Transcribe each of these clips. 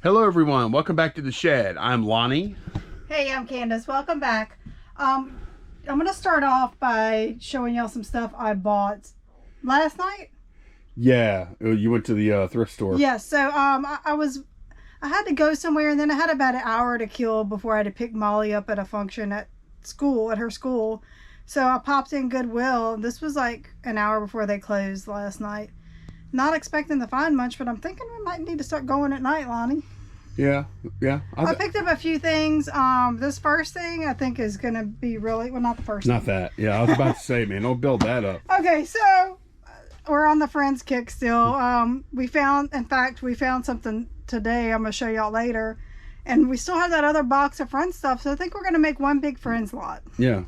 Hello everyone, welcome back to the shed. I'm Lonnie. Hey, I'm Candace. Welcome back. I'm gonna start off by showing y'all some stuff I bought last night. Yeah, you went to the thrift store. Yes. So I had to go somewhere, and then I had about an hour to kill before I had to pick Molly up at a function at her school. So I popped in Goodwill. This was like an hour before they closed last night. Not expecting to find much, but I'm thinking we might need to start going at night, Lonnie. Yeah. I picked up a few things. This first thing I think is gonna be really not the first. Not that. Yeah, I was about to say, man, don't build that up. Okay, so we're on the Friends kick still. We found something today. I'm gonna show y'all later, and we still have that other box of Friends stuff. So I think we're gonna make one big Friends lot. Yeah.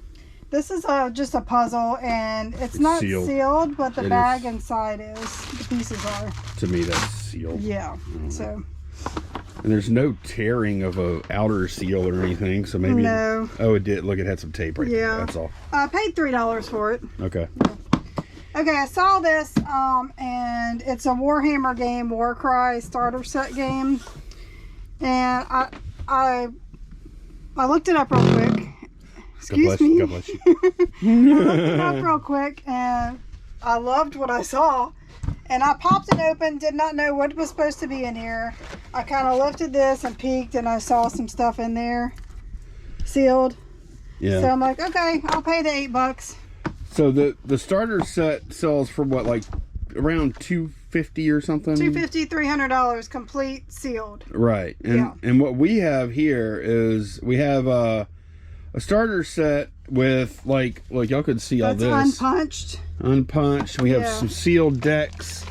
This is just a puzzle, and it's not sealed, but the bag inside is. The pieces are. To me, that's sealed. Yeah. So. And there's no tearing of a outer seal or anything, so maybe. No. Oh, it did. Look, it had some tape right there. That's all. I paid $3 for it. Okay. Okay, I saw this, and it's a Warhammer game, Warcry starter set game, and I looked it up real quick. Excuse me. God bless you. I looked it up real quick, and I loved what I saw. And I popped it open, did not know what was supposed to be in here. I kind of lifted this and peeked, and I saw some stuff in there, sealed. Yeah. So I'm like, okay, I'll pay the $8. So the starter set sells for what, like around $250 or something? $250, $300, complete sealed. Right. And what we have here is we have a starter set with like y'all could see all this. Unpunched. We have some sealed decks.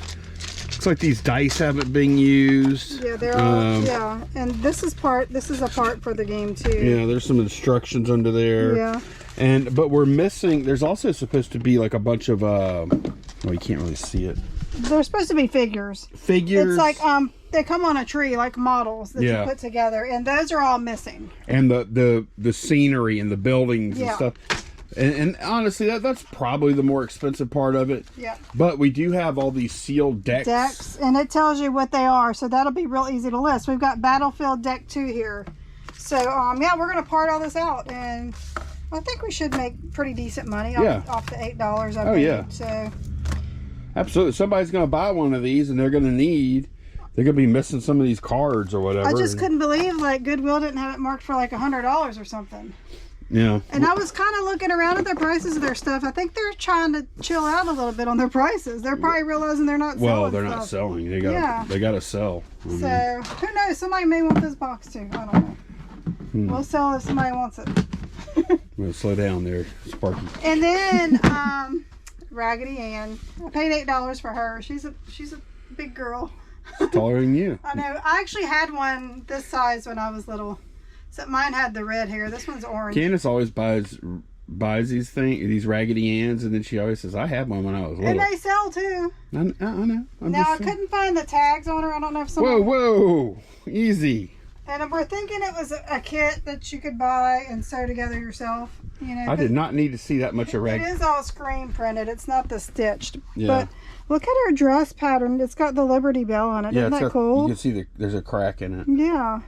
Looks like these dice haven't been used. Yeah, they're all and this is a part for the game too. Yeah, there's some instructions under there. Yeah. But we're missing, there's also supposed to be like a bunch of well, you can't really see it. They're supposed to be figures. It's like they come on a tree like models that you put together, and those are all missing. And the scenery and the buildings and stuff. And honestly, that's probably the more expensive part of it. Yeah. But we do have all these sealed decks. And it tells you what they are, so that'll be real easy to list. We've got Battlefield Deck 2 here. So, we're going to part all this out, and I think we should make pretty decent money off the $8 I paid. Yeah. So. Absolutely. Somebody's going to buy one of these, and they're going to be missing some of these cards or whatever. I just couldn't believe, like, Goodwill didn't have it marked for, like, $100 or something. Yeah. And I was kind of looking around at their prices of their stuff. I think they're trying to chill out a little bit on their prices. They're probably realizing they're not selling. Well, they're not selling. They got to sell. So, who knows? Somebody may want this box too. I don't know. We'll sell if somebody wants it. Well, slow down there, Sparky. And then, Raggedy Ann. I paid $8 for her. She's a big girl. She's taller than you. I know. I actually had one this size when I was little. Except mine had the red hair. This one's orange. Candace always buys these Raggedy Anns, and then she always says, "I had one when I was little." And they sell too. I know. I couldn't find the tags on her. I don't know if someone. Whoa, easy. And we're thinking it was a kit that you could buy and sew together yourself. You know. I did not need to see that much of Raggedy. It is all screen printed. It's not the stitched. Yeah. But look at her dress pattern. It's got the Liberty Bell on it. Yeah, Isn't that cool? You can see there's a crack in it. Yeah.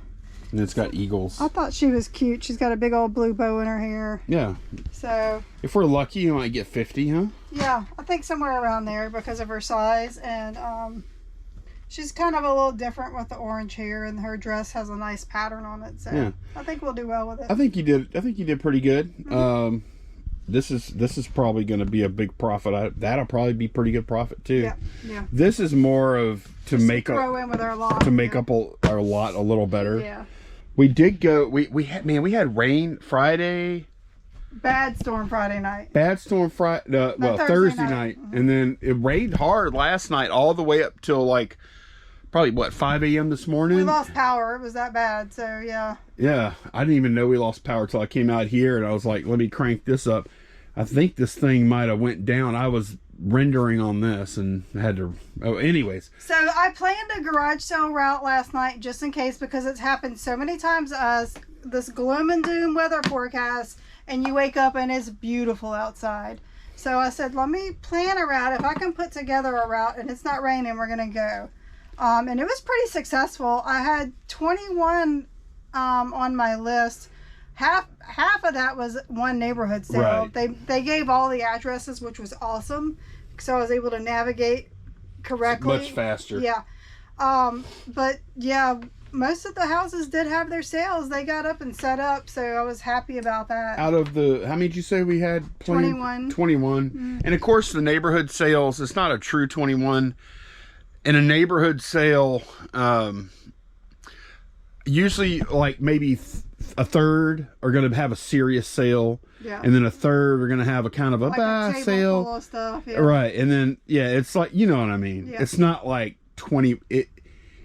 And it's got eagles. I thought she was cute. She's got a big old blue bow in her hair. Yeah. So. If we're lucky, you might get 50, huh? Yeah, I think somewhere around there because of her size, and she's kind of a little different with the orange hair, and her dress has a nice pattern on it. So I think we'll do well with it. I think you did pretty good. Mm-hmm. This is probably going to be a big profit. That'll probably be pretty good profit too. Yeah. This is more of to make up our lot a little better. Yeah. We did go. We had rain Friday. Bad storm Friday night. Thursday night. Mm-hmm. And then it rained hard last night all the way up till like probably 5 a.m. this morning. We lost power. It was that bad. So yeah. Yeah, I didn't even know we lost power till I came out here, and I was like, let me crank this up. I think this thing might have went down. I was rendering on this and had to. Oh, anyways. So I planned a garage sale route last night just in case, because it's happened so many times to us. This gloom and doom weather forecast, and you wake up and it's beautiful outside. So I said, let me plan a route. If I can put together a route and it's not raining, we're gonna go. And it was pretty successful. I had 21 on my list. Half of that was one neighborhood sale. Right. They gave all the addresses, which was awesome, so I was able to navigate correctly. Much faster. Yeah. But yeah, most of the houses did have their sales. They got up and set up, so I was happy about that. Out of the, how many did you say we had? 21. 21. Mm-hmm. And of course, the neighborhood sales, it's not a true 21. In a neighborhood sale, usually like maybe a third are going to have a serious sale. Yeah. And then a third are going to have a kind of a table sale. Full of stuff, yeah. Right. And then, yeah, it's like, you know what I mean? Yeah. It's not like 20.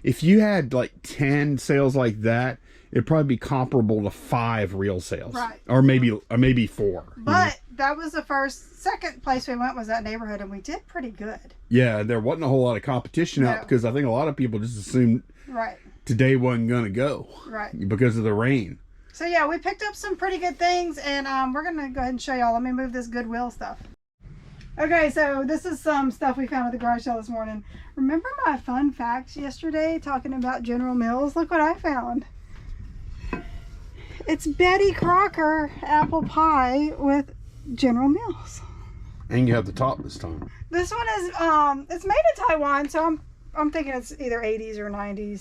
If you had like 10 sales like that, it'd probably be comparable to 5 real sales. Right. Or maybe 4. But that was the second place we went was that neighborhood, and we did pretty good. Yeah, there wasn't a whole lot of competition out because I think a lot of people just assumed today wasn't going to go. Right. Because of the rain. So yeah, we picked up some pretty good things, and we're going to go ahead and show y'all. Let me move this Goodwill stuff. Okay, so this is some stuff we found at the garage sale this morning. Remember my fun facts yesterday talking about General Mills? Look what I found. It's Betty Crocker apple pie with General Mills. And you have the top this time. This one is it's made in Taiwan, so I'm thinking it's either 80s or 90s,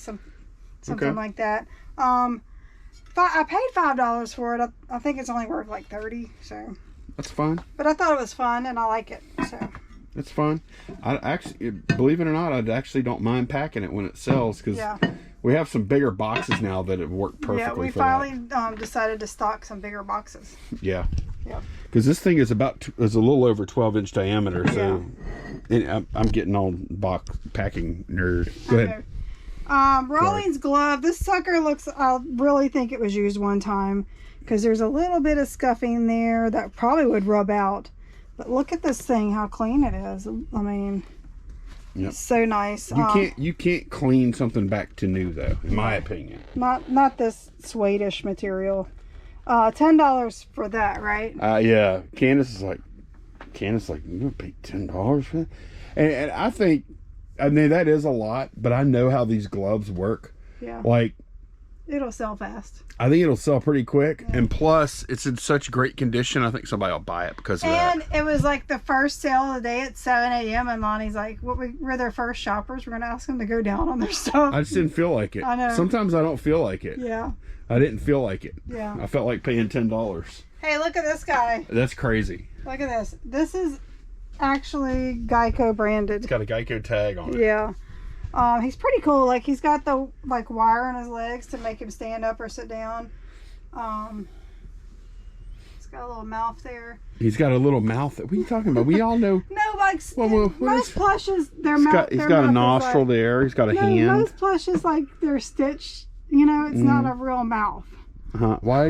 something like that. I paid $5 for it. I think it's only worth like 30, so that's fine. But I thought it was fun, and I like it, so it's fun. I actually, believe it or not, I actually don't mind packing it when it sells because we have some bigger boxes now that have worked perfectly. Yeah, we finally decided to stock some bigger boxes. Yeah. Yeah. Because this thing is a little over 12-inch diameter, so I'm getting all box packing nerd. Go ahead. Rawlings glove. This sucker looks. I really think it was used one time because there's a little bit of scuffing there that probably would rub out. But look at this thing, how clean it is. I mean, it's so nice. You can't clean something back to new though, in my opinion. Not this suede-ish material. $10 for that, right? Yeah. Candace is like, you gonna pay $10 for that? And I think, I mean, that is a lot, but I know how these gloves work. Yeah. Like, it'll sell fast. I think it'll sell pretty quick, and plus, it's in such great condition. I think somebody will buy it because of that. And it was like the first sale of the day at 7 a.m. and Lonnie's like, we're their first shoppers. We're going to ask them to go down on their stuff. I just didn't feel like it. I know. Sometimes I don't feel like it. Yeah. I didn't feel like it. Yeah. I felt like paying $10. Hey, look at this guy. That's crazy. Look at this. This is actually Geico branded. It's got a Geico tag on it. Yeah. He's pretty cool. Like, he's got the wire on his legs to make him stand up or sit down. He's got a little mouth there. He's got a little mouth. What are you talking about? We all know. No, like most plushes, their mouth. He's got a nostril there. He's got a hand. Most plushes, like, they're stitched. You know, it's not a real mouth. Why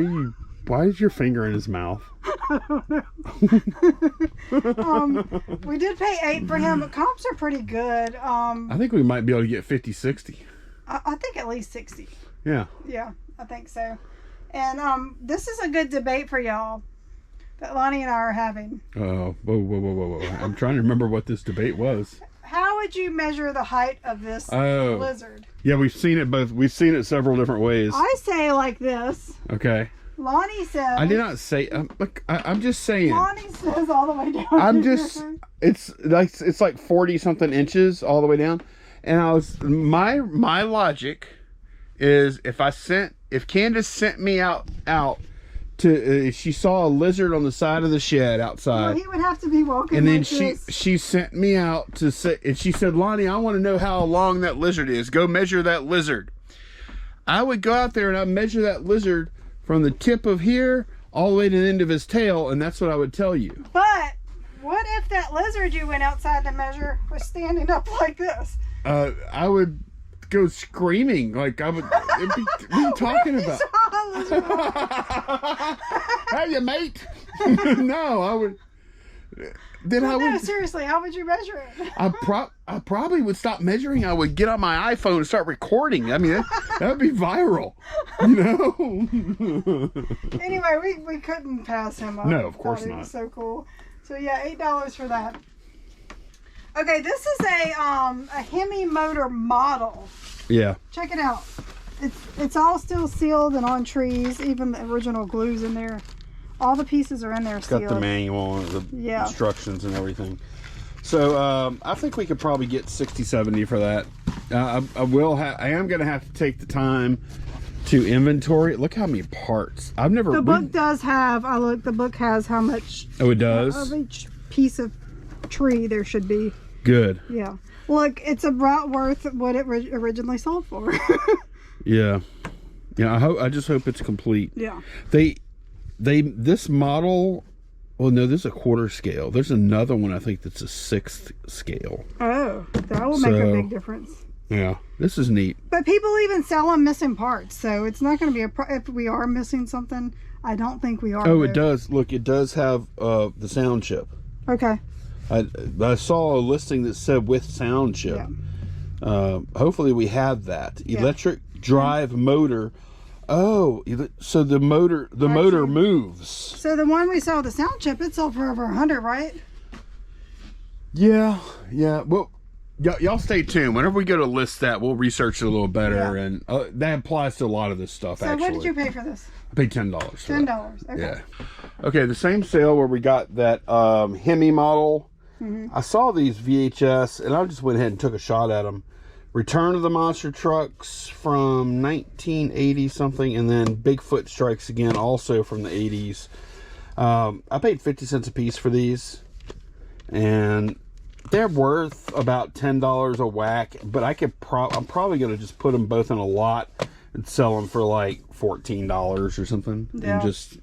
is your finger in his mouth? I don't know. We did pay $8 for him, but comps are pretty good. I think we might be able to get 50, 60. I think at least 60. Yeah. Yeah, I think so. And this is a good debate for y'all that Lonnie and I are having. Oh, whoa. I'm trying to remember what this debate was. How would you measure the height of this lizard? Yeah, we've seen it both. We've seen it several different ways. I say like this. Okay. Lonnie says. I did not say. Look, I'm just saying. Lonnie says all the way down. It's like 40 something inches all the way down, and my logic is if Candace sent me out to if she saw a lizard on the side of the shed outside, well, he would have to be walking. And then like she sent me out to say, and she said, Lonnie, I want to know how long that lizard is. Go measure that lizard. I would go out there and I'd measure that lizard from the tip of here all the way to the end of his tail, and that's what I would tell you. But what if that lizard you went outside to measure was standing up like this? I would go screaming. Like I would. What are you talking about? Hey, you mate. No, I would. No, seriously, how would you measure it? I probably would stop measuring. I would get on my iPhone and start recording. I mean, that would be viral, you know? Anyway, we couldn't pass him up. No, of course not. It was so cool. So yeah, $8 for that. Okay, this is a Hemi motor model. Yeah. Check it out. It's all still sealed and on trees. Even the original glue's in there. All the pieces are in there sealed. Got the manual and the instructions and everything. So I think we could probably get 60, 70 for that. I am going to have to take the time to inventory. Look how many parts. I've never. The book does have. The book has how much. Oh, it does. Of each piece of tree there should be. Good. Yeah. Look, it's about worth what it originally sold for. Yeah. Yeah. I just hope it's complete. Yeah. This model. Well, no, this is a quarter scale. There's another one I think that's a 6th scale. Oh, that will make a big difference. Yeah, this is neat. But people even sell them missing parts, so it's not going to be if we are missing something. I don't think we are. Oh, it does. Look, it does have the sound chip. Okay. I saw a listing that said with sound chip. Yeah. Hopefully we have that. Yeah. Electric drive motor. Oh, so the motor moves. So the one we saw with the sound chip, it sold for over 100, right? Yeah. Well, y'all stay tuned. Whenever we go to list that, we'll research it a little better, and that applies to a lot of this stuff. So actually, what did you pay for this? I paid $10. $10. Okay. Yeah. Okay. The same sale where we got that Hemi model. I saw these VHS, and I just went ahead and took a shot at them. Return of the Monster Trucks from 1980 something, and then Bigfoot Strikes Again, also from the 80s. I paid 50 cents a piece for these, and they're worth about $10 a whack. But I'm probably gonna just put them both in a lot and sell them for like $14 or something, and just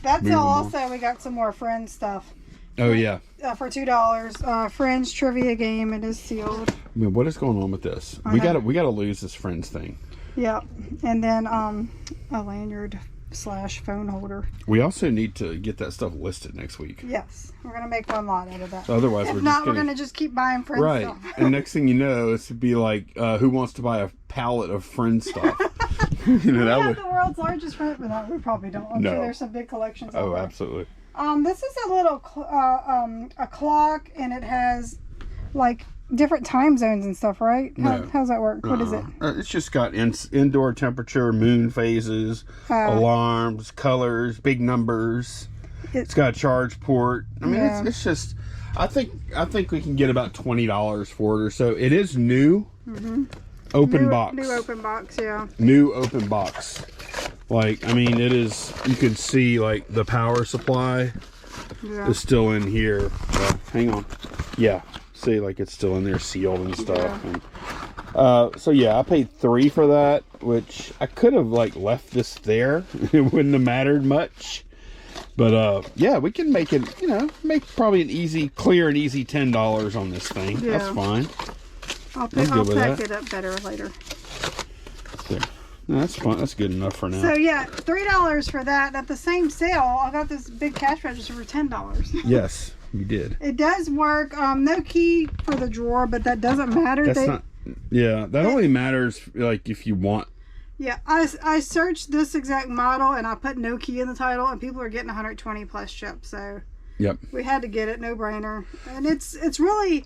That's also we got some more Friends stuff. Oh yeah. For $2, Friends trivia game. It is sealed. I mean, what is going on with this? We gotta lose this Friends thing. Yeah, and then a lanyard / phone holder. We also need to get that stuff listed next week. Yes, we're gonna make one lot out of that. So otherwise, we're gonna just keep buying Friends stuff. Right, and next thing you know, it's to be like, who wants to buy a pallet of Friends stuff? We have the world's largest Friends, but we probably don't. I'm sure there's some big collections. Oh, absolutely. This is a little a clock, and it has like different time zones and stuff, right? How's that work? What is it? It's just got indoor temperature, moon phases, alarms, colors, big numbers. It's got a charge port. I mean, it's just. I think we can get about $20 for it or so. It is new. Open box. New open box, yeah. New open box. Like, I mean, it is, you can see, like, the power supply is still in here. Hang on. Yeah. See, like, it's still in there sealed and stuff. Yeah. And, so, yeah, I paid $3 for that, which I could have, like, left this there. It wouldn't have mattered much. But, yeah, we can make it, make probably an clear and easy $10 on this thing. Yeah. That's fine. I'll pack it up better later. There. No, that's fine. That's good enough for now. So yeah, $3 for that. At the same sale, I got this big cash register for $10. Yes, you did. It does work. No key for the drawer, but that doesn't matter. That only matters like if you want. Yeah, I searched this exact model and I put no key in the title, and people are getting 120 plus chips. So yep, we had to get it, no brainer. And it's really.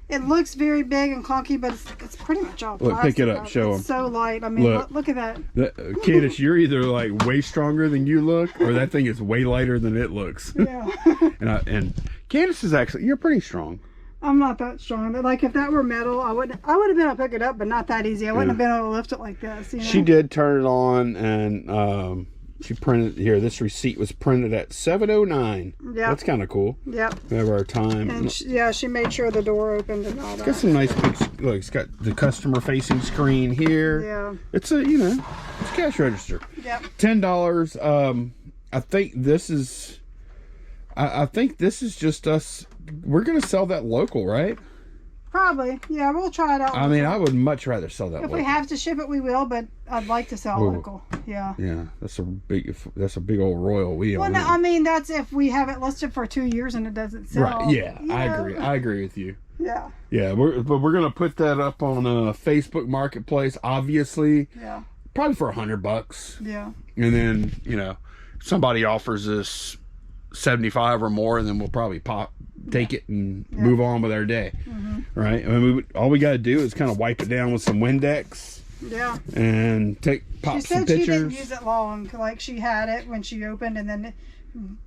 It looks very big and clunky, but it's pretty much all plastic. Look, pick it up, show them. It's so light. I mean, look at that. Candace, you're either like way stronger than you look, or that thing is way lighter than it looks. Yeah. and Candace is actually, you're pretty strong. I'm not that strong, but like if that were metal, I would have been able to pick it up, but not that easy. I wouldn't have been able to lift it like this. She did turn it on, and she printed here. This receipt was printed at 7:09. Yeah, that's kind of cool. Yep. We have our time. And she made sure the door opened and all that. It's got some nice big. Look, it's got the customer-facing screen here. Yeah. It's a it's a cash register. Yep. $10. I think this is. I think this is just us. We're gonna sell that local, right? Probably. Yeah, we'll try it out. I mean, I would much rather sell that local. If we have to ship it, we will, but I'd like to sell local. Yeah. Yeah, that's a big old royal wheel. Well, no, I mean, that's if we have it listed for 2 years and it doesn't sell. Right, yeah, I agree with you. Yeah. Yeah, we're going to put that up on a Facebook Marketplace, obviously. Yeah. Probably for $100. Yeah. And then, somebody offers us 75 or more, and then we'll probably take it and move on with our day. Right? I mean, all we got to do is kind of wipe it down with some Windex. Yeah. And pop some pictures. She didn't use it long. Like, she had it when she opened, and then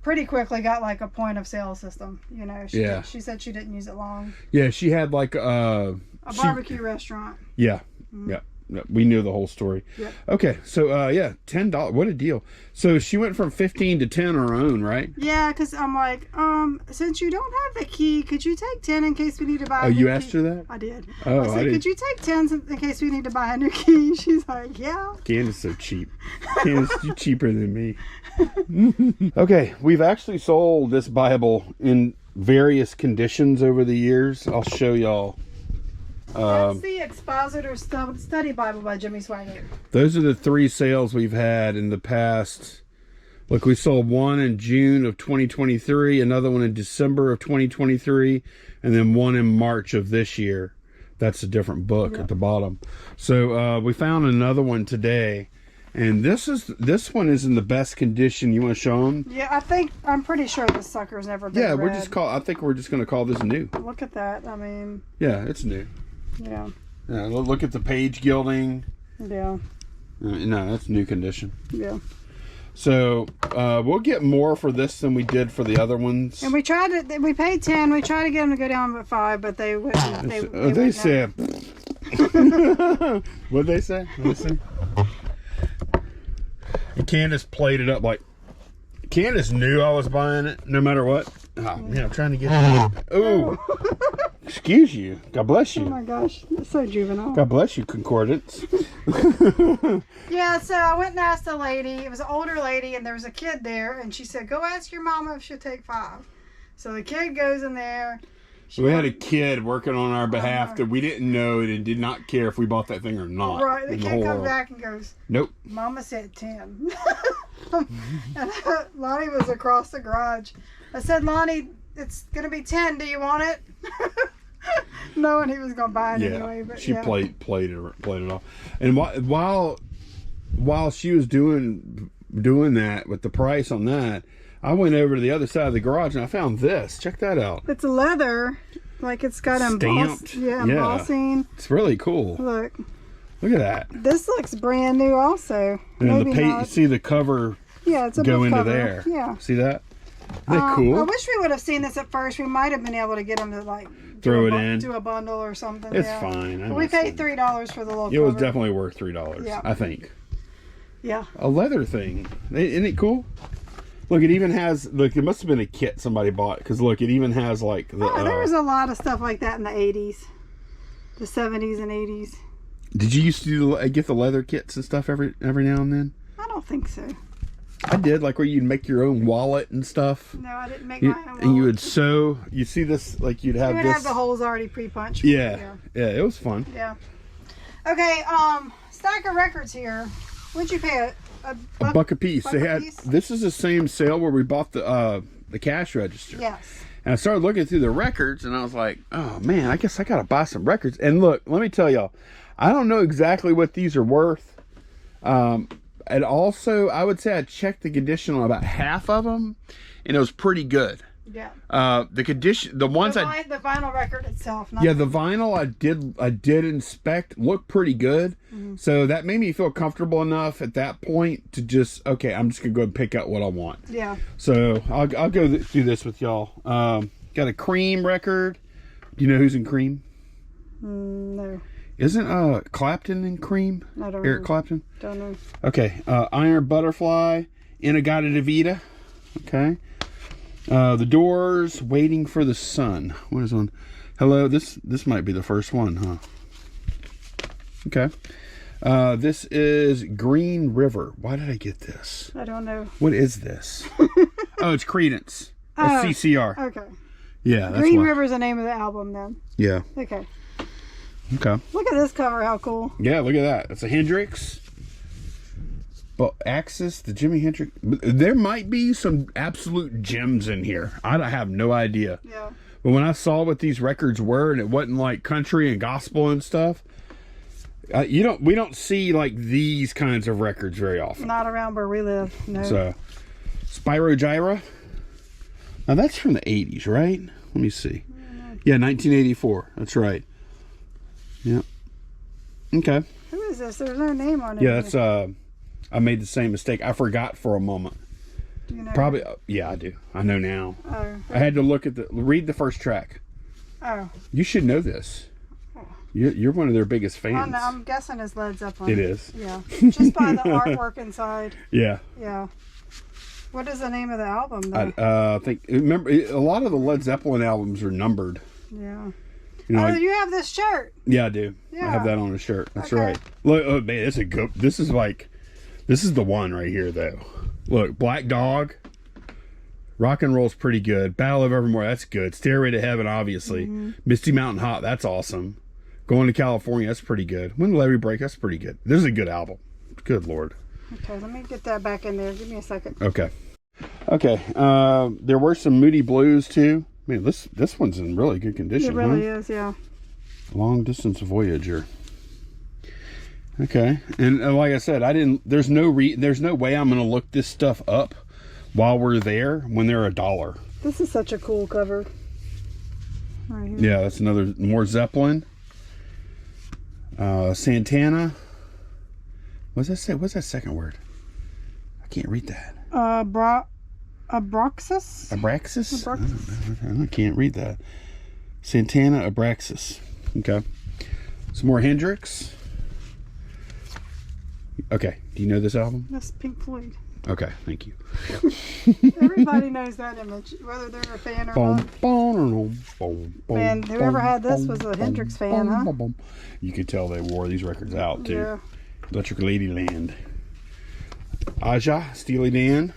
pretty quickly got like a point of sale system. You know, she said she didn't use it long. Yeah, she had like a barbecue restaurant. Yeah. Yeah. We knew the whole story. Yep. Okay, so yeah, $10. What a deal! So she went from 15 to 10 on her own, right? Yeah, because I'm like, since you don't have the key, could you take 10 in case we need to buy? Oh, you asked her that? I did. Oh, I said, could you take 10 in case we need to buy a new key? She's like, yeah. Candace so cheap. Candace, you're cheaper than me. Okay, we've actually sold this Bible in various conditions over the years. I'll show y'all. That's the Expositor Study Bible by Jimmy Swaggart. Those are the 3 sales we've had in the past. Look, we sold one in June of 2023, another one in December of 2023, and then one in March of this year. That's a different book at the bottom. So we found another one today, and this one is in the best condition. You want to show them? Yeah, I'm pretty sure this sucker's never been read. I think we're just going to call this new. Look at that. I mean. Yeah, it's new. Yeah. Yeah. Look at the page gilding. Yeah. No, that's new condition. Yeah. So we'll get more for this than we did for the other ones. And we paid 10. We tried to get them to go down to 5, but they wouldn't. They said. What'd they say? And Candace played it up like. Candace knew I was buying it, no matter what. Oh, yeah, I'm trying to get. Oh. Excuse you. God bless you. Oh my gosh, that's so juvenile. God bless you, Concordance. Yeah, so I went and asked a lady. It was an older lady, and there was a kid there, and she said, "Go ask your mama if she'll take 5." So the kid goes in there. We had a kid working on our behalf that we didn't know and did not care if we bought that thing or not. Right. The kid comes back and goes, "Nope. Mama said 10." And Lonnie was across the garage. I said, "Lonnie, it's gonna be 10. Do you want it?" Knowing he was gonna buy it anyway. But she played it off. And while she was doing that with the price on that, I went over to the other side of the garage and I found this. Check that out. It's leather, like it's got stamped. Embossing. Yeah. It's really cool. Look at that. This looks brand new, also. And you see the cover. Yeah, it's a go into cover. there. Yeah. See that? Isn't that cool? I wish we would have seen this at first. We might have been able to get them to like throw it in to a bundle or something. It's fine. But we paid $3 for the little cover. It was definitely worth $3. I think. Yeah. A leather thing. Isn't it cool? Look, it even has. Look, it must have been a kit somebody bought because look, it even has like the. There was a lot of stuff like that in the '80s, the '70s and '80s. Did you used to get the leather kits and stuff every now and then? I don't think so. I did, like where you'd make your own wallet and stuff. No, I didn't make my own wallet. And you would sew. You see this, like you'd have. You would have the holes already pre-punched. Yeah, it was fun. Yeah. Okay, stack of records here. What'd you pay? A buck a piece. This is the same sale where we bought the cash register. Yes. And I started looking through the records, and I was like, oh man, I guess I gotta buy some records. And look, let me tell y'all, I don't know exactly what these are worth. And also, I would say I checked the condition on about half of them, and it was pretty good. Yeah. The condition, the vinyl record itself. The vinyl I did inspect, looked pretty good. Mm-hmm. So that made me feel comfortable enough at that point to just, okay, I'm just gonna go and pick out what I want. Yeah. So I'll go through this with y'all. Got a Cream record. Do you know who's in Cream? No. Isn't Clapton in Cream? I don't Eric know. Clapton? Don't know. Okay. Iron Butterfly, In-A-Gadda-Da-Vida. Okay. The Doors, Waiting for the Sun. What is on? Hello. This might be the first one, huh? Okay. This is Green River. Why did I get this? I don't know. What is this? Oh, it's Creedence. It's CCR. Okay. Yeah, that's Green River is the name of the album then. Yeah. Okay. Okay. Look at this cover. How cool. Yeah, look at that. It's a Hendrix. But Axis, the Jimi Hendrix. There might be some absolute gems in here. I have no idea. Yeah. But when I saw what these records were, and it wasn't like country and gospel and stuff, we don't see like these kinds of records very often. Not around where we live. No. So, Spyro Gyra. Now that's from the 80s, right? Let me see. Yeah, 1984. That's right. Yep. Okay. Who is this? There's no name on it. Yeah, that's I made the same mistake. I forgot for a moment. Do you know? Probably. Yeah, I do. I know now. Oh. I had to look at read the first track. Oh. You should know this. You're one of their biggest fans. I'm guessing it's Led Zeppelin. It is. Yeah. Just by the artwork inside. Yeah. Yeah. What is the name of the album, though? I think, remember, a lot of the Led Zeppelin albums are numbered. Yeah. You know, oh, you have this shirt. Yeah, I do. Yeah. I have that on a shirt. That's Okay. right. Look, oh man, this is a good. This is the one right here, though. Look, Black Dog. Rock and Roll's pretty good. Battle of Evermore, that's good. Stairway to Heaven, obviously. Misty Mountain Hot, that's awesome. Going to California, that's pretty good. When the Levee Break, that's pretty good. This is a good album. Good Lord. Okay, let me get that back in there. Give me a second. Okay. Okay. There were some Moody Blues too. Man, this one's in really good condition. It really is, yeah. Long Distance Voyager. Okay. And like I said, there's no way I'm going to look this stuff up while we're there when they're $1. This is such a cool cover. Right here. Yeah, that's more Zeppelin. Santana. What's that say? What's that second word? I can't read that. Abraxas? Abraxas? I can't read that. Santana Abraxas. Okay. Some more Hendrix. Okay. Do you know this album? That's Pink Floyd. Okay. Thank you. Everybody knows that image, whether they're a fan or not. Man, whoever had this was a Hendrix fan, huh? You could tell they wore these records out, too. Yeah. Electric Ladyland. Aja, Steely Dan.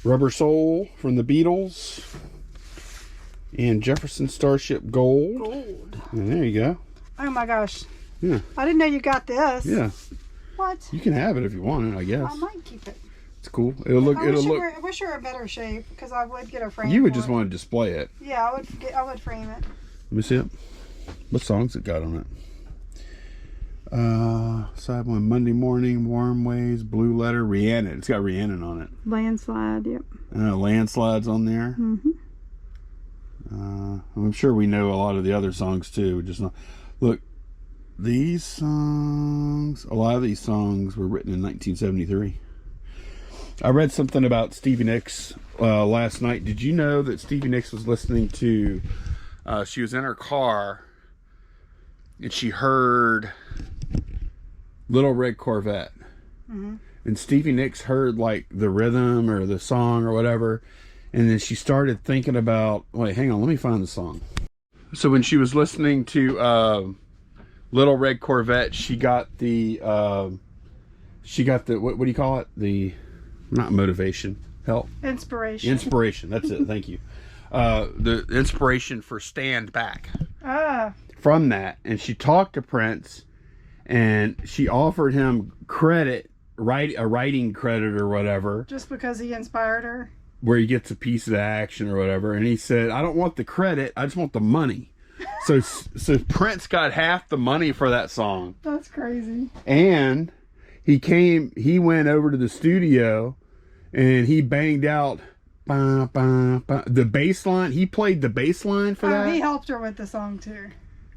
Rubber Soul from the Beatles. And Jefferson Starship Gold. And there you go. Oh my gosh. Yeah. I didn't know you got this. Yeah. What? You can have it if you want it, I guess. I might keep it. It's cool. It'll look. I wish you were in better shape because I would get a frame. You would just want to display it. Yeah, I would frame it. Let me see it. What songs it got on it? Side one, Monday Morning, Warm Ways, Blue Letter, Rhiannon. It's got Rhiannon on it. Landslide, yep. Landslide's on there. Mm-hmm. I'm sure we know a lot of the other songs too. Just not. Look, these songs. A lot of these songs were written in 1973. I read something about Stevie Nicks last night. Did you know that Stevie Nicks was listening to? She was in her car, and she heard Little Red Corvette. Mm-hmm. And Stevie Nicks heard like the rhythm or the song or whatever, and then she started thinking about, wait, hang on, let me find the song. So when she was listening to Little Red Corvette, she got the what do you call it? The, not motivation, help. Inspiration. That's it. Thank you. The inspiration for Stand Back. From that, and she talked to Prince, and she offered him credit, a writing credit or whatever, just because he inspired her, where he gets a piece of the action or whatever. And he said, "I don't want the credit. I just want the money." So Prince got half the money for that song. That's crazy. And he went over to the studio, and he banged out the bass line. He played the bass line for that. He helped her with the song too.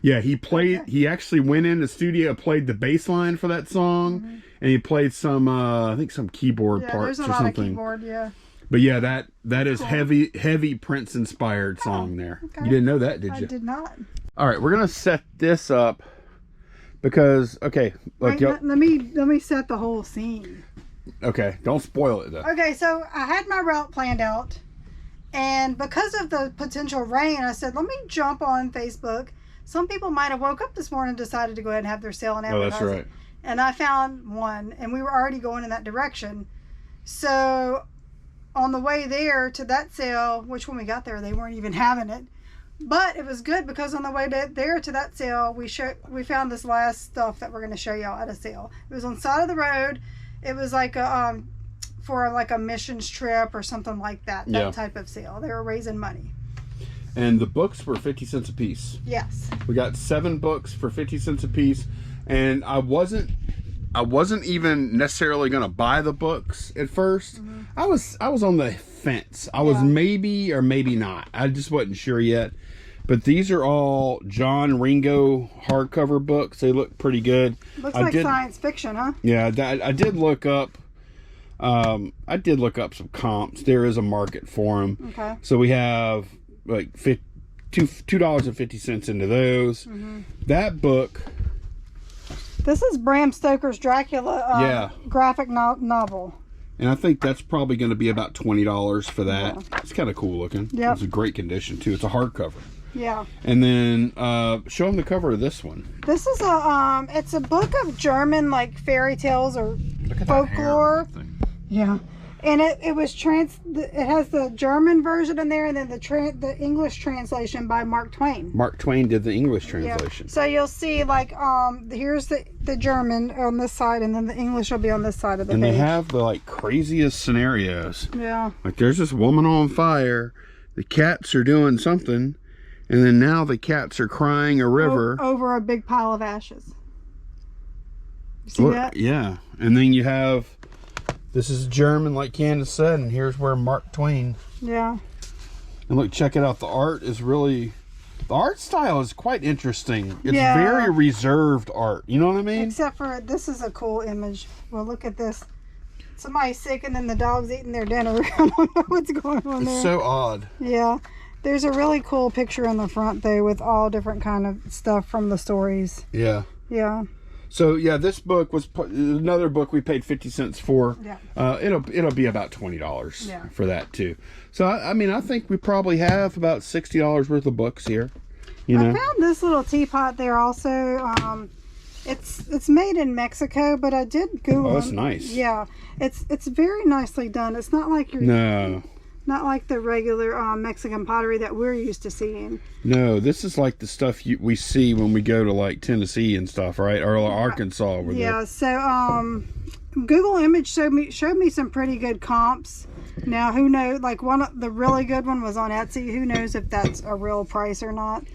Yeah, he actually went in the studio, played the bass line for that song, and he played some I think some keyboard parts or something. There's a lot of keyboard, yeah. But yeah, that is cool. heavy Prince inspired song there. Okay. You didn't know that, did you? I did not. All right, we're gonna set this up because look, let me set the whole scene. Okay, don't spoil it though. Okay, so I had my route planned out, and because of the potential rain, I said, let me jump on Facebook. Some people might have woke up this morning and decided to go ahead and have their sale and advertise. Oh, that's right. And I found one, and we were already going in that direction. So on the way there to that sale, which when we got there, they weren't even having it. But it was good because on the way there to that sale, we found this last stuff that we're going to show y'all at a sale. It was on the side of the road. It was like for like a missions trip or something like that. That type of sale. They were raising money. And the books were 50 cents a piece. Yes. We got 7 books for 50 cents a piece. And I wasn't I wasn't even necessarily going to buy the books at first. I was on the fence. I was maybe or maybe not. I just wasn't sure yet. But these are all John Ringo hardcover books. They look pretty good. Looks like science fiction, huh? Yeah, I did look up. I did look up some comps. There is a market for them. Okay. So we have like $2.50 into those. That book. This is Bram Stoker's Dracula graphic novel. And I think that's probably going to be about $20 for that. Yeah. It's kind of cool looking. Yeah. It's a great condition too. It's a hardcover. Yeah. And then show them the cover of this one. This is a it's a book of German like fairy tales or folklore. Yeah. And it was it has the German version in there, and then the English translation by Mark Twain. Mark Twain did the English translation. Yeah. So you'll see like here's the German on this side, and then the English will be on this side of the page. And they have the like craziest scenarios. Yeah. Like there's this woman on fire, the cats are doing something, and then now the cats are crying a river over a big pile of ashes. You see that? Yeah. And then you have, this is German, like Candace said, and here's where Mark Twain. Yeah. And look, check it out. The art is really, the art style is quite interesting. It's very reserved art. You know what I mean? Except for, this is a cool image. Well, look at this. Somebody's sick and then the dog's eating their dinner. I don't know what's going on there. It's so odd. Yeah. There's a really cool picture in the front, though, with all different kind of stuff from the stories. Yeah. Yeah. So yeah, this book was another book we paid 50 cents for. Yeah. It'll be about $20 for that too. So I mean, I think we probably have about $60 worth of books here. You know? I found this little teapot there also. It's made in Mexico, but I did Google. Oh, that's nice. Yeah, it's very nicely done. It's not like not like the regular Mexican pottery that we're used to seeing. No, this is like the stuff we see when we go to like Tennessee and stuff, right? Or Arkansas over there. Yeah, so Google Image showed me some pretty good comps. Now, who knows, like the really good one was on Etsy. Who knows if that's a real price or not.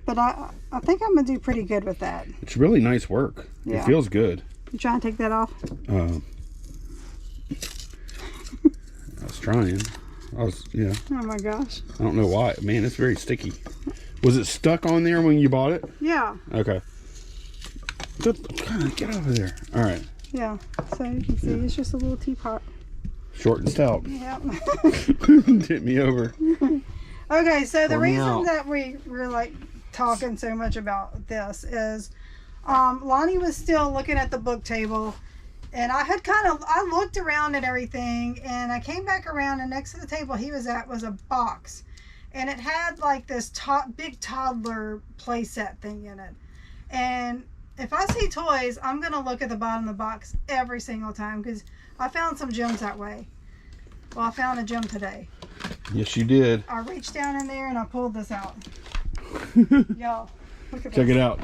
But I think I'm going to do pretty good with that. It's really nice work. Yeah. It feels good. You trying to take that off? I was trying. Oh my gosh. I don't know why. Man, it's very sticky. Was it stuck on there when you bought it? Yeah. Okay. Get over there. All right. Yeah. So you can see it's just a little teapot. Short and stout. Yeah. Tip me over. Okay, so the reason that we're like talking so much about this is Lonnie was still looking at the book table. And I looked around at everything, and I came back around, and next to the table he was at was a box. And it had like this big toddler playset thing in it. And if I see toys, I'm going to look at the bottom of the box every single time, because I found some gems that way. Well, I found a gem today. Yes, you did. I reached down in there and I pulled this out. Y'all, look at this. Check it out.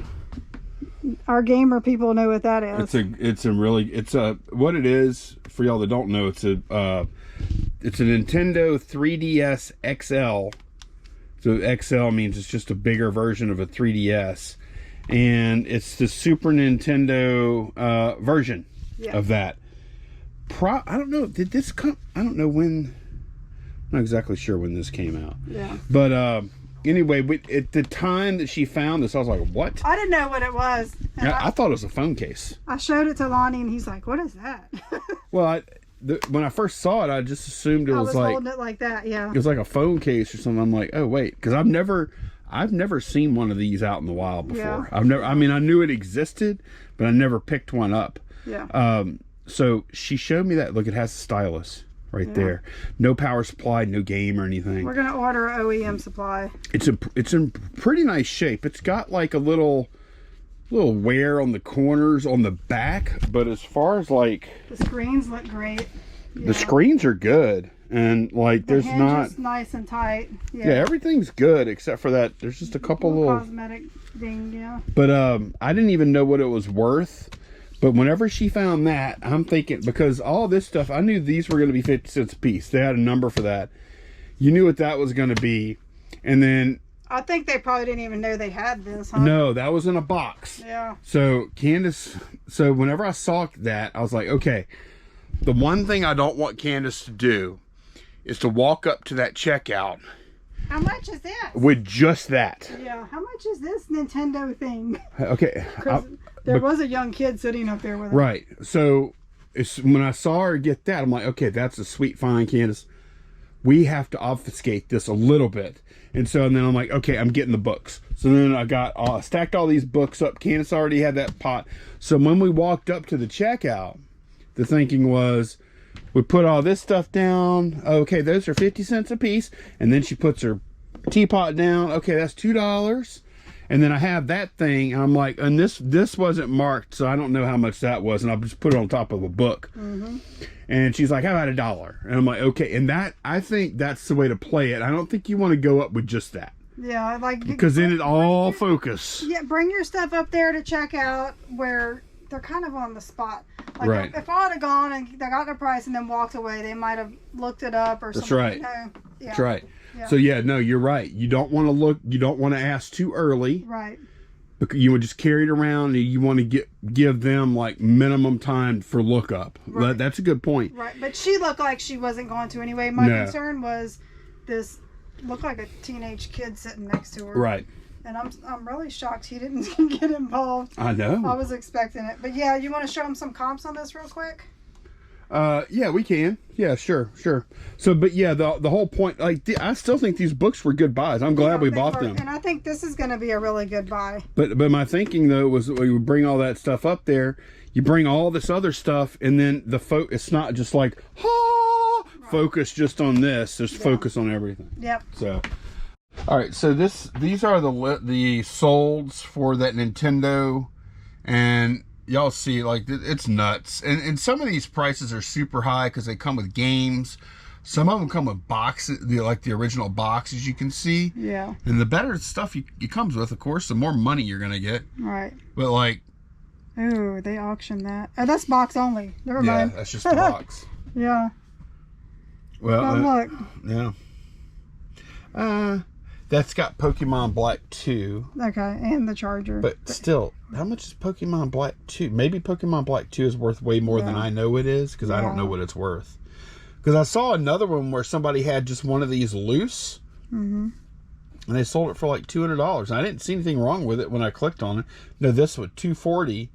Our gamer people know what that is. It's what it is for y'all that don't know. It's a Nintendo 3DS XL. So XL means it's just a bigger version of a 3DS, and it's the Super Nintendo version of that. I don't know. Did this come? I don't know when. I'm not exactly sure when this came out. Yeah. But anyway, at the time that she found this, I was like, what? I didn't know what it was. I thought it was a phone case. I showed it to Lonnie, and he's like, what is that? Well, when I first saw it, I just assumed it was like... holding it like that, yeah. It was like a phone case or something. I'm like, oh, wait. Because I've never seen one of these out in the wild before. Yeah. I mean, I knew it existed, but I never picked one up. Yeah. So she showed me that. Look, it has a stylus. Right there. No power supply, no game or anything. We're gonna order an OEM supply. It's in pretty nice shape. It's got like a little wear on the corners on the back, but as far as like the screens look great. The screens are good, and like the hinge is nice and tight. Yeah, everything's good except for that. There's just a couple little cosmetic thing. Yeah. But I didn't even know what it was worth. But whenever she found that, I'm thinking, because all this stuff, I knew these were going to be 50 cents a piece. They had a number for that. You knew what that was going to be. And then I think they probably didn't even know they had this, huh? No, that was in a box. Yeah. So Candace, so whenever I saw that, I was like, okay, the one thing I don't want Candace to do is to walk up to that checkout. How much is this? With just that. Yeah. How much is this Nintendo thing? Okay. There was a young kid sitting up there with her. Right. So when I saw her get that, I'm like, okay, that's a sweet find, Candace. We have to obfuscate this a little bit. And then I'm like, okay, I'm getting the books. So then I got stacked all these books up. Candace already had that pot. So when we walked up to the checkout, the thinking was, we put all this stuff down. Okay, those are 50 cents a piece. And then she puts her teapot down. Okay, that's $2. And then I have that thing, and I'm like, and this wasn't marked, so I don't know how much that was, and I'll just put it on top of a book. Mm-hmm. And she's like, how about $1? And I'm like, okay. And that, I think that's the way to play it. I don't think you want to go up with just that. Yeah, like, because then it all focus. Yeah, bring your stuff up there to check out where they're kind of on the spot. Like, right. If I would have gone and they got their price and then walked away, they might have looked it up or something. That's right. You know? Yeah. That's right. Yeah. So yeah, no, you're right. You don't want to look. You don't want to ask too early. Right. Because you would just carry it around, and you want to give them like minimum time for lookup. Right. That's a good point. Right. But she looked like she wasn't going to anyway. My concern was this looked like a teenage kid sitting next to her. Right. And I'm really shocked he didn't get involved. I know. I was expecting it. But yeah, you want to show them some comps on this real quick? Yeah, we can. Yeah, sure. So, but yeah, the whole point, like, I still think these books were good buys. I'm glad we bought them. And I think this is going to be a really good buy. But my thinking though was, we would bring all that stuff up there. You bring all this other stuff, and then it's not just like, focus just on this. Just focus on everything. Yep. So, all right. So these are the solds for that Nintendo, and y'all see, like, it's nuts. And some of these prices are super high because they come with games. Some of them come with boxes, like the original boxes, you can see. Yeah. And the better stuff it comes with, of course, the more money you're going to get. Right. But, like... Ooh, they auctioned that. Oh, that's box only. Never mind. Yeah, that's just the box. Yeah. Well, look. Yeah. That's got Pokemon Black 2. Okay, and the charger. But still, how much is Pokemon Black 2? Maybe Pokemon Black 2 is worth way more than I know it is, because I don't know what it's worth. Because I saw another one where somebody had just one of these loose, and they sold it for like $200. And I didn't see anything wrong with it when I clicked on it. No, this was $240.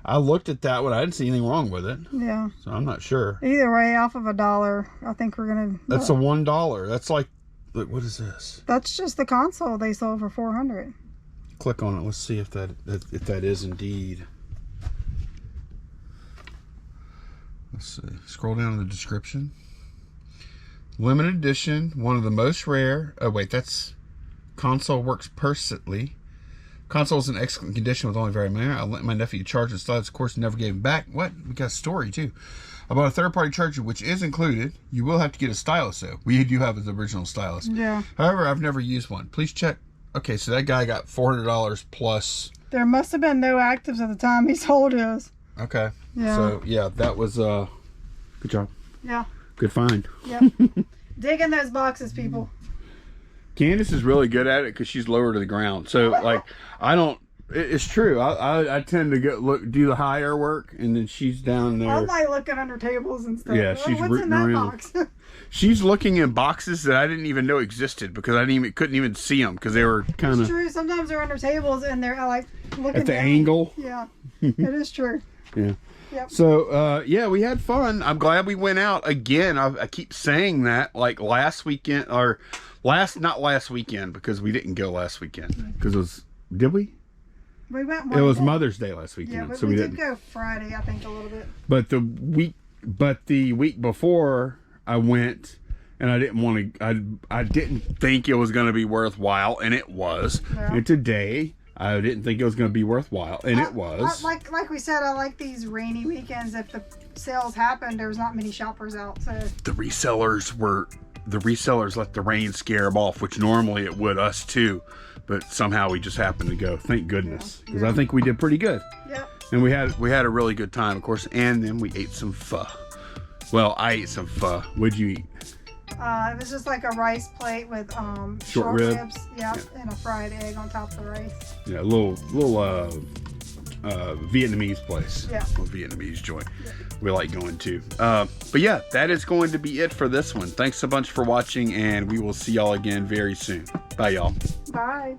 I looked at that one. I didn't see anything wrong with it. Yeah. So I'm not sure. Either way, off of $1, I think we're gonna. That's a $1. That's like. Look, what is this? That's just the console they sold for $400. Click on it. Let's see if that is indeed. Let's see. Scroll down to the description. Limited edition, one of the most rare. Oh wait, that's console works perfectly. Console is in excellent condition with only very minor. I let my nephew charge it. Of course, never gave him back. What? We got a story too. About a third-party charger, which is included. You will have to get a stylus, though. We do have the original stylus. Yeah. However, I've never used one. Please check. Okay, so that guy got $400 plus. There must have been no actives at the time he sold his. Okay. Yeah. So, yeah, that was, good job. Yeah. Good find. Yep. Dig in those boxes, people. Candace is really good at it because she's lower to the ground. So, like, I don't. It's true. I tend to do the higher work, and then she's down there. I'm like looking under tables and stuff. Yeah, she's what's rooting in that around. box? She's looking in boxes that I didn't even know existed because I couldn't even see them because they were kind of. It's true. Sometimes they're under tables and they're like looking at the down. angle. Yeah, it is true. Yeah. Yep. So yeah, we had fun. I'm glad we went out again. I keep saying that, like last weekend or not last weekend because we didn't go last weekend because it was. Did we? We went. It was Mother's Day last weekend, yeah, but so we didn't go Friday, I think, a little bit. But the week before I went, and I didn't want to. I didn't think it was going to be worthwhile, and it was. Yeah. And today, I didn't think it was going to be worthwhile, and it was. Like we said, I like these rainy weekends. If the sales happen, there's not many shoppers out. So the resellers let the rain scare them off, which normally it would us too. But somehow we just happened to go. Thank goodness, because I think we did pretty good. Yep. And we had a really good time, of course. And then we ate some pho. Well, I ate some pho. What'd you eat? It was just like a rice plate with short ribs, yeah, and a fried egg on top of the rice. Yeah, a little Vietnamese place. Yeah. A Vietnamese joint. Yeah. We like going to. But yeah, that is going to be it for this one. Thanks a bunch for watching, and we will see y'all again very soon. Bye, y'all. Bye.